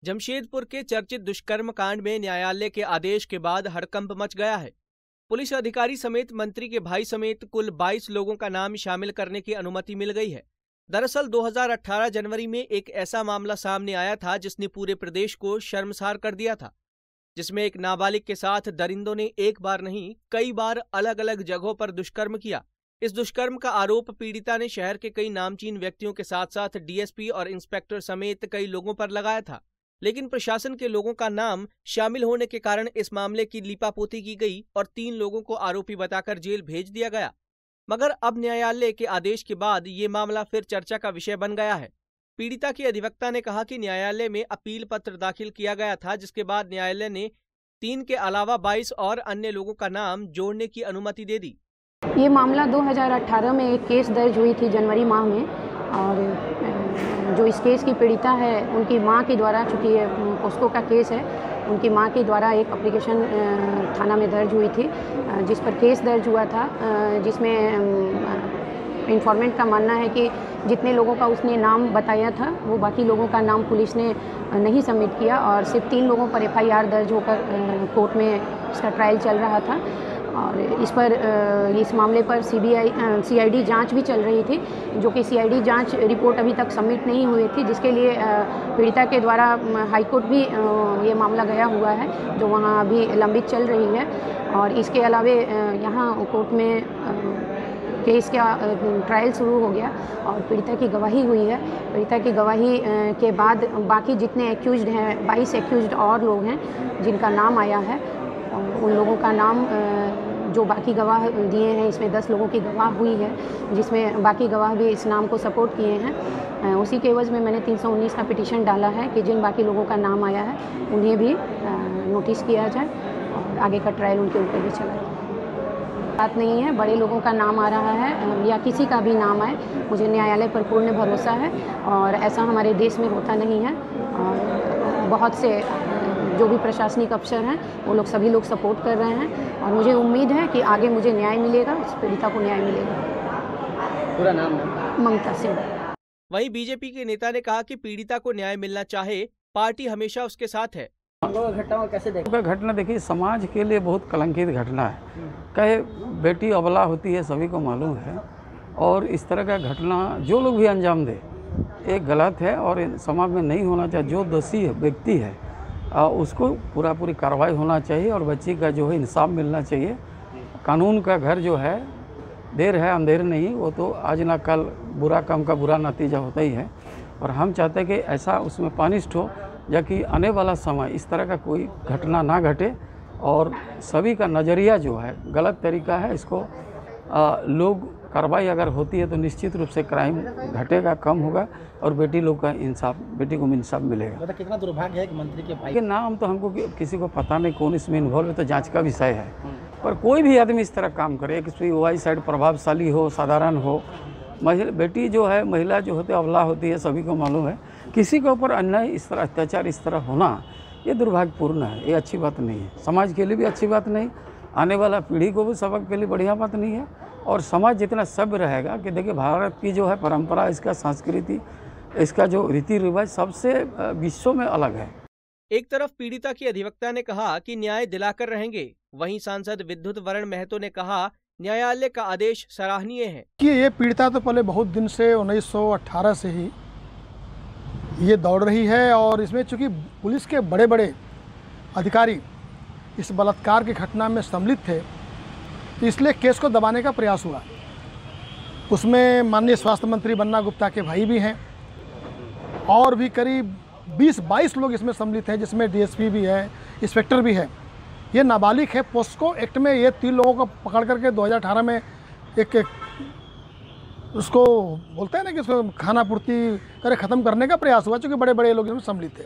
जमशेदपुर के चर्चित दुष्कर्म कांड में न्यायालय के आदेश के बाद हड़कंप मच गया है। पुलिस अधिकारी समेत मंत्री के भाई समेत कुल 22 लोगों का नाम शामिल करने की अनुमति मिल गई है। दरअसल 2018 जनवरी में एक ऐसा मामला सामने आया था जिसने पूरे प्रदेश को शर्मसार कर दिया था, जिसमें एक नाबालिग के साथ दरिंदों ने एक बार नहीं कई बार अलग अलग जगहों पर दुष्कर्म किया। इस दुष्कर्म का आरोप पीड़िता ने शहर के कई नामचीन व्यक्तियों के साथ साथ डीएसपी और इंस्पेक्टर समेत कई लोगों पर लगाया था, लेकिन प्रशासन के लोगों का नाम शामिल होने के कारण इस मामले की लीपापोती की गई और 3 लोगों को आरोपी बताकर जेल भेज दिया गया। मगर अब न्यायालय के आदेश के बाद ये मामला फिर चर्चा का विषय बन गया है। पीड़िता की अधिवक्ता ने कहा कि न्यायालय में अपील पत्र दाखिल किया गया था, जिसके बाद न्यायालय ने 3 के अलावा 22 और अन्य लोगों का नाम जोड़ने की अनुमति दे दी। ये मामला 2018 में एक केस दर्ज हुई थी जनवरी माह में, और जो इस केस की पीड़िता है उनकी मां के द्वारा, चूँकि ये पोस्को का केस है, उनकी मां के द्वारा एक एप्लीकेशन थाना में दर्ज हुई थी जिस पर केस दर्ज हुआ था, जिसमें इन्फॉर्मेंट का मानना है कि जितने लोगों का उसने नाम बताया था वो बाकी लोगों का नाम पुलिस ने नहीं सबमिट किया और सिर्फ 3 लोगों पर एफआईआर दर्ज होकर कोर्ट में इसका ट्रायल चल रहा था। और इस मामले पर सीआईडी जांच भी चल रही थी, जो कि सीआईडी जांच रिपोर्ट अभी तक सबमिट नहीं हुई थी, जिसके लिए पीड़िता के द्वारा हाईकोर्ट भी ये मामला गया हुआ है, जो वहाँ अभी लंबित चल रही है। और इसके अलावे यहाँ कोर्ट में केस का ट्रायल शुरू हो गया और पीड़िता की गवाही हुई है। पीड़िता की गवाही के बाद बाकी जितने एक्यूज्ड हैं, 22 एक्यूज्ड और लोग हैं जिनका नाम आया है, उन लोगों का नाम जो बाकी गवाह दिए हैं, इसमें 10 लोगों की गवाह हुई है, जिसमें बाकी गवाह भी इस नाम को सपोर्ट किए हैं। उसी के एवज में मैंने 319 का पिटीशन डाला है कि जिन बाकी लोगों का नाम आया है उन्हें भी नोटिस किया जाए और आगे का ट्रायल उनके ऊपर भी चला जाए। बात नहीं है, बड़े लोगों का नाम आ रहा है या किसी का भी नाम आए, मुझे न्यायालय पर पूर्ण भरोसा है और ऐसा हमारे देश में होता नहीं है। और बहुत से जो भी प्रशासनिक अफसर हैं वो लोग सभी लोग सपोर्ट कर रहे हैं और मुझे उम्मीद है कि आगे मुझे न्याय मिलेगा, इस पीड़िता को न्याय मिलेगा। पूरा नाम ममता सिंह। वहीं बीजेपी के नेता ने कहा कि पीड़िता को न्याय मिलना चाहे, पार्टी हमेशा उसके साथ है। घटना कैसे देखा? घटना देखिए, समाज के लिए बहुत कलंकित घटना है। कहे बेटी अबला होती है, सभी को मालूम है, और इस तरह का घटना जो लोग भी अंजाम दे एक गलत है और समाज में नहीं होना चाहिए। जो दोषी व्यक्ति है उसको पूरी कार्रवाई होना चाहिए और बच्ची का जो है इंसाफ मिलना चाहिए। कानून का घर जो है, देर है अंधेर नहीं, वो तो आज ना कल बुरा काम का बुरा नतीजा होता ही है। और हम चाहते हैं कि ऐसा उसमें पनिश्ड हो, जबकि आने वाला समय इस तरह का कोई घटना ना घटे और सभी का नज़रिया जो है गलत तरीका है। इसको लोग कार्रवाई अगर होती है तो निश्चित रूप से क्राइम घटेगा, कम होगा और बेटी लोग का इंसाफ, बेटी को इंसाफ मिलेगा। कितना दुर्भाग्य है कि मंत्री के भाई के नाम तो हमको किसी को पता नहीं कौन इसमें इन्वॉल्व है, तो जांच का विषय है। पर कोई भी आदमी इस तरह काम करे, किसी वाई साइड प्रभावशाली हो, साधारण हो, बेटी जो है, महिला जो होती है अबला होती है, सभी को मालूम है। किसी के ऊपर अन्याय इस तरह अत्याचार इस तरह होना ये दुर्भाग्यपूर्ण है, ये अच्छी बात नहीं है। समाज के लिए भी अच्छी बात नहीं, आने वाला पीढ़ी को भी सबक के लिए बढ़िया बात नहीं है। और समाज जितना सभ्य रहेगा कि देखिए भारत की जो है परंपरा, इसका संस्कृति, इसका जो रीति रिवाज सबसे विश्व में अलग है। एक तरफ पीड़िता की अधिवक्ता ने कहा कि न्याय दिलाकर रहेंगे, वहीं सांसद विद्युत वरण महतो ने कहा न्यायालय का आदेश सराहनीय है। कि ये पीड़िता तो पहले बहुत दिन से 1918 से ही ये दौड़ रही है और इसमें चूँकि पुलिस के बड़े बड़े अधिकारी इस बलात्कार की घटना में सम्मिलित थे, तो इसलिए केस को दबाने का प्रयास हुआ। उसमें माननीय स्वास्थ्य मंत्री बन्ना गुप्ता के भाई भी हैं और भी करीब 20-22 लोग इसमें सम्मिलित हैं, जिसमें डीएसपी भी है, इंस्पेक्टर भी है। ये नाबालिग है। पोस्को एक्ट में ये 3 लोगों को पकड़ करके 2018 में एक उसको बोलते हैं ना कि उसको खाना पूर्ति करे ख़त्म करने का प्रयास हुआ, चूँकि बड़े बड़े लोग इसमें सम्मिलित थे।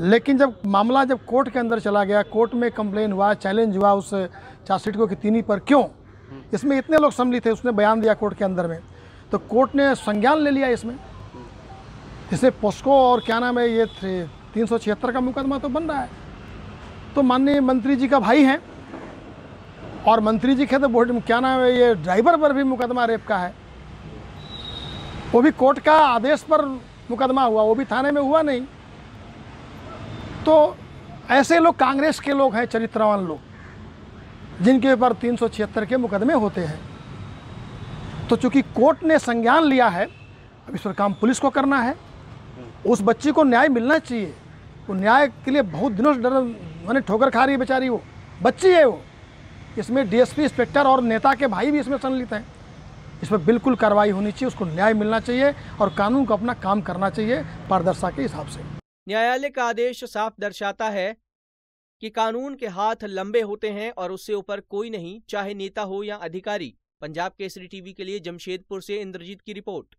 लेकिन जब मामला कोर्ट के अंदर चला गया, कोर्ट में कंप्लेन हुआ, चैलेंज हुआ उस चार्जशीट को कि 3 पर क्यों, इसमें इतने लोग सम्मिलित थे, उसने बयान दिया कोर्ट के अंदर में, तो कोर्ट ने संज्ञान ले लिया इसमें। इससे पोस्को और क्या नाम है ये 376 का मुकदमा तो बन रहा है। तो माननीय मंत्री जी का भाई हैं और मंत्री जी के तो क्या नाम है ये ड्राइवर पर भी मुकदमा रेप का है, वो भी कोर्ट का आदेश पर मुकदमा हुआ, वो भी थाने में हुआ नहीं। तो ऐसे लोग कांग्रेस के लोग हैं, चरित्रवान लोग, जिनके ऊपर 376 के मुकदमे होते हैं। तो चूंकि कोर्ट ने संज्ञान लिया है, अब इस पर काम पुलिस को करना है। उस बच्ची को न्याय मिलना चाहिए। वो न्याय के लिए बहुत दिनों से मैंने ठोकर खा रही है बेचारी, वो बच्ची है। वो इसमें डीएसपी, इंस्पेक्टर और नेता के भाई भी इसमें सम्मिलित हैं। इस पर बिल्कुल कार्रवाई होनी चाहिए, उसको न्याय मिलना चाहिए और कानून को अपना काम करना चाहिए पारदर्शिता के हिसाब से। न्यायालय का आदेश साफ दर्शाता है कि कानून के हाथ लंबे होते हैं और उससे ऊपर कोई नहीं, चाहे नेता हो या अधिकारी। पंजाब केसरी टीवी के लिए जमशेदपुर से इंद्रजीत की रिपोर्ट।